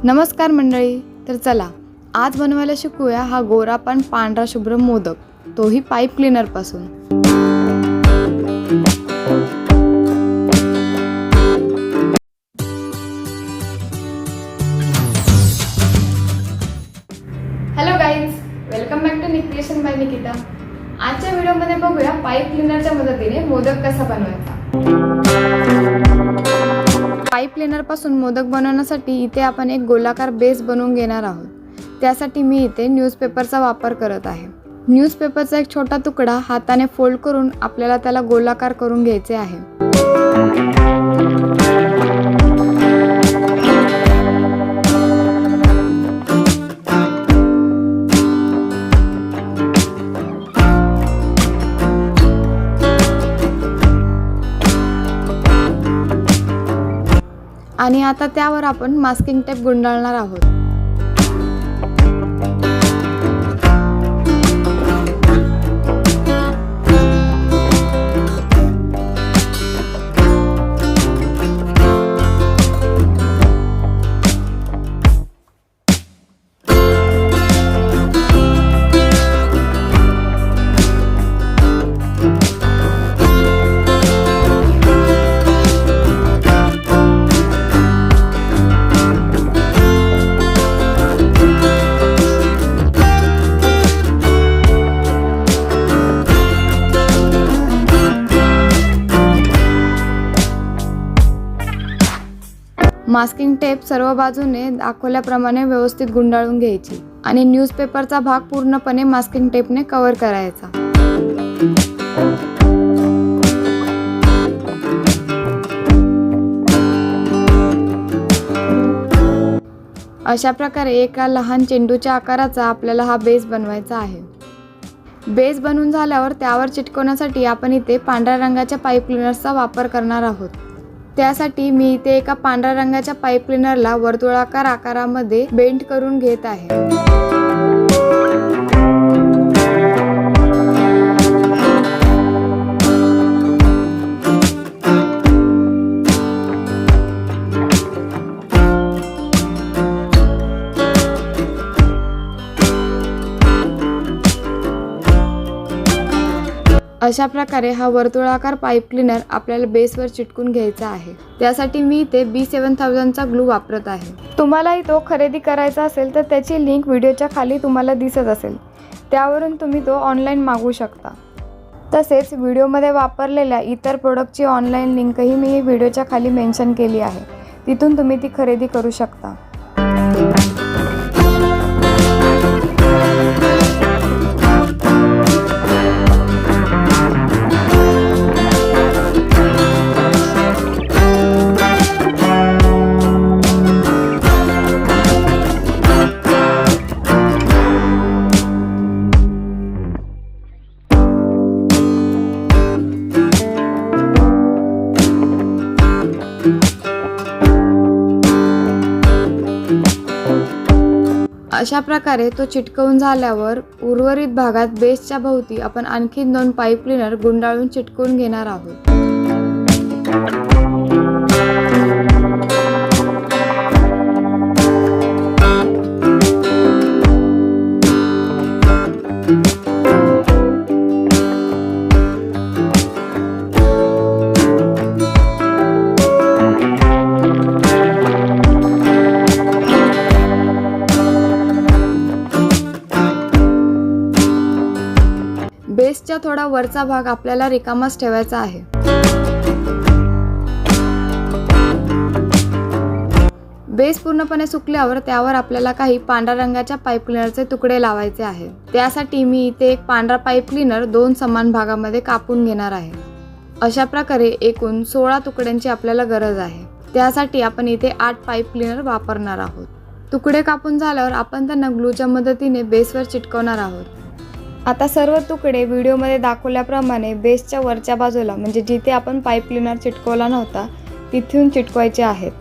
नमस्कार मंडळी, तर चला आज बनवायला शिकूया हा गोरा पण पांढरा शुभ्र मोदक, तोही पाईप क्लीनर पासून। Hello guys, welcome back to creation by Nikita. आजच्या व्हिडिओमध्ये बघूया पाईप क्लीनरच्या मदतीने मोदक कसा बनवायचा। पाईप क्लीनर पासून मोदक बनवण्यासाठी इथे आपण एक गोलाकार बेस बनवून घेणार आहोत। त्यासाठी मी इथे न्यूजपेपरचा वापर करत आहे। न्यूजपेपरचा एक छोटा तुकडा हाताने फोल्ड करून आपल्याला त्याला गोलाकार करून घ्यायचे आहे। आणि आता त्यावर आपण मास्किंग टेप गुंडाळणार आहोत। मास्किंग टेप सर्व बाजूने दाखवल्याप्रमाणे व्यवस्थित गुंडाळून घ्यायची आणि न्यूजपेपरचा भाग पूर्णपणे मास्किंग टेपने कव्हर करायचा। अशा प्रकारे एका लहान चेंडूच्या आकाराचा आपल्याला हा बेस बनवायचा आहे। बेस बनवून झाल्यावर त्यावर चिटकवण्यासाठी आपण इथे पांढऱ्या रंगाच्या पाईप क्लीनरचा वापर करणार आहोत। त्यासाठी मी इथे एका पांढऱ्या रंगाच्या पाईप क्लीनरला वर्तुळाकार आकारामध्ये बेंड करून घेत आहे। अशा प्रकारे हा वर्तुळाकार पाईप क्लीनर आपल्याला बेसवर चिटकून घ्यायचा आहे। त्यासाठी मी इथे B7000चा ग्लू वापरत आहे। तुम्हालाही तो खरेदी करायचा असेल तर त्याची लिंक व्हिडिओच्या खाली तुम्हाला दिसत असेल, त्यावरून तुम्ही तो ऑनलाईन मागवू शकता। तसेच व्हिडिओमध्ये वापरलेल्या इतर प्रोडक्टची ऑनलाईन लिंकही मी व्हिडिओच्या खाली मेन्शन केली आहे, तिथून तुम्ही ती खरेदी करू शकता। अशा प्रकारे तो चिटकवून झाल्यावर उर्वरित भागात बेसच्या भोवती आपण आणखी 2 पाईप क्लीनर गुंडाळून चिटकवून घेणार आहोत। बेसचा थोडा वरचा भाग आपल्याला रिकामाच ठेवायचा आहे। बेस पूर्णपणे सुकल्यावर त्यावर आपल्याला काही पांढऱ्या रंगाच्या पाईप क्लीनरचे तुकडे लावायचे आहे। त्यासाठी मी इथे एक पांढरा पाईप क्लीनर 2 समान भागामध्ये कापून घेणार आहे। अशा प्रकारे एकूण 16 तुकड्यांची आपल्याला गरज आहे। त्यासाठी आपण इथे 8 पाईप क्लीनर वापरणार आहोत। तुकडे कापून झाल्यावर आपण त्यांना ग्लूच्या मदतीने बेसवर चिटकवणार आहोत। आता सर्व तुकडे व्हिडिओमध्ये दाखवल्याप्रमाणे बेसच्या वरच्या बाजूला, म्हणजे जिथे आपण पाईप क्लीनर चिटकवला नव्हता तिथून चिटकवायचे आहेत।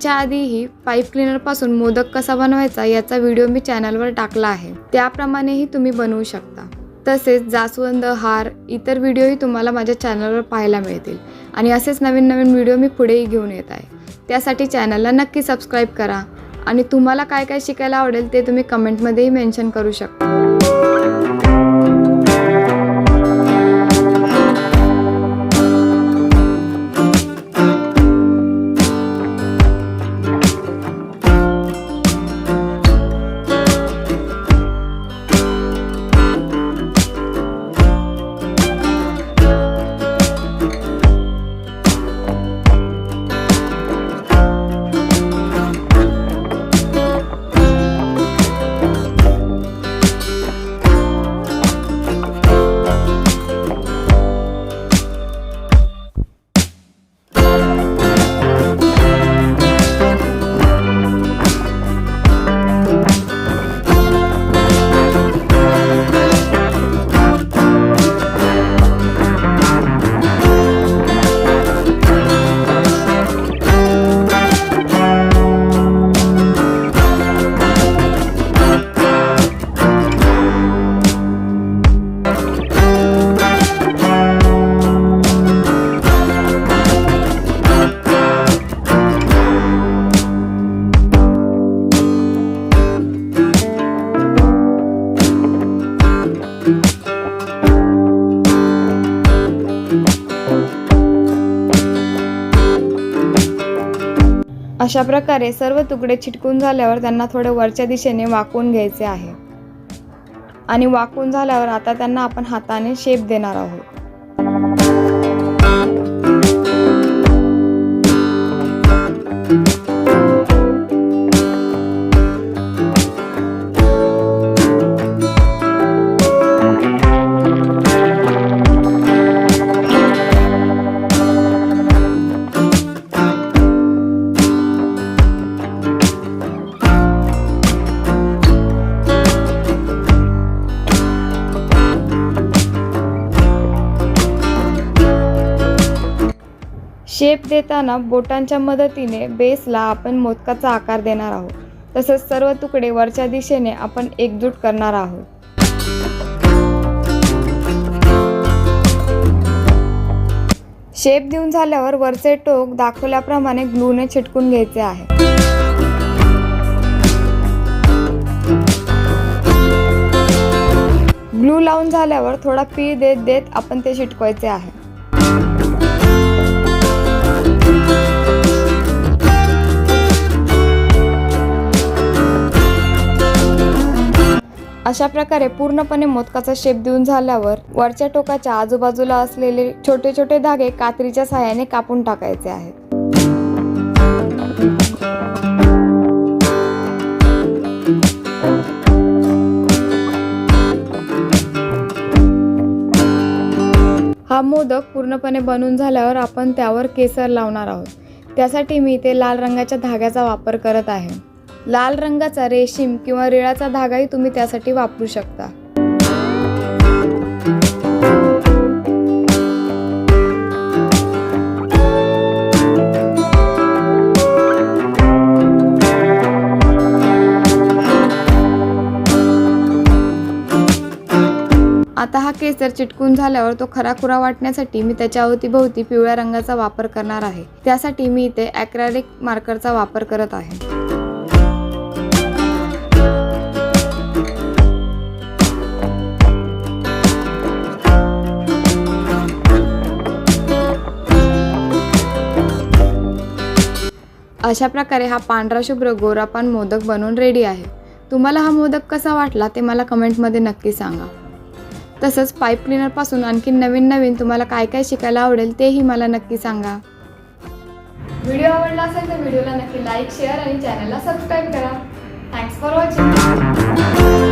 याच्या आधीही पाईप क्लीनरपासून मोदक कसा बनवायचा याचा व्हिडिओ मी चॅनलवर टाकला आहे, त्याप्रमाणेही तुम्ही बनवू शकता। तसेच जास्वंद हार इतर व्हिडिओही तुम्हाला माझ्या चॅनलवर पाहायला मिळतील आणि असेच नवीन नवीन व्हिडिओ मी पुढेही घेऊन येत आहे। त्यासाठी चॅनलला नक्की सबस्क्राईब करा आणि तुम्हाला काय काय शिकायला आवडेल ते तुम्ही कमेंटमध्येही मेन्शन करू शकता। अशा प्रकारे सर्व तुकडे चिटकून झाल्यावर त्यांना थोडे वरच्या दिशेने वाकवून घ्यायचे आहे आणि वाकवून झाल्यावर आता त्यांना आपण हाताने शेप देणार आहोत। शेप देताना बोटांच्या मदतीने बेसला आपण मोदकाचा आकार देणार आहोत। तसेच सर्व तुकडे वरच्या दिशेने आपण एकजूट करणार आहोत। शेप देऊन झाल्यावर वरचे टोक दाखवल्याप्रमाणे ग्लूने चिटकून घ्यायचे आहे। ग्लू लावून झाल्यावर थोडा पीळ देत देत आपण ते चिटकवायचे आहे। अशा प्रकारे पूर्णपणे मोदकाचा शेप देऊन झाल्यावर वरच्या टोकाच्या आजूबाजूला असलेले छोटे छोटे धागे कात्रीच्या सहाय्याने कापून टाकायचे आहेत। हा मोदक पूर्णपणे बनून झाल्यावर आपण त्यावर केसर लावणार आहोत। त्यासाठी मी इथे लाल रंगाच्या धाग्याचा वापर करत आहे। लाल रंगाचा रेशीम किंवा रिळाचा धागाही तुम्ही त्यासाठी वापरू शकता। आता हा केसर चिटकून झाल्यावर तो खराखुरा वाटण्यासाठी मी त्याच्या अवतीभोवती पिवळ्या रंगाचा वापर करणार आहे। त्यासाठी मी इथे ॲक्रेलिक मार्करचा वापर करत आहे। अशा प्रकारे हा पांढरा शुभ्र गोरापान मोदक बनवून रेडी आहे। तुम्हाला हा मोदक कसा वाटला ते मला कमेंटमध्ये नक्की सांगा। तसंच पाईप क्लीनरपासून आणखी नवीन नवीन तुम्हाला काय काय शिकायला आवडेल तेही मला नक्की सांगा। व्हिडिओ आवडला असेल तर व्हिडिओला नक्की लाईक, शेअर आणि चॅनलला सबस्क्राईब करा। Thanks for watching.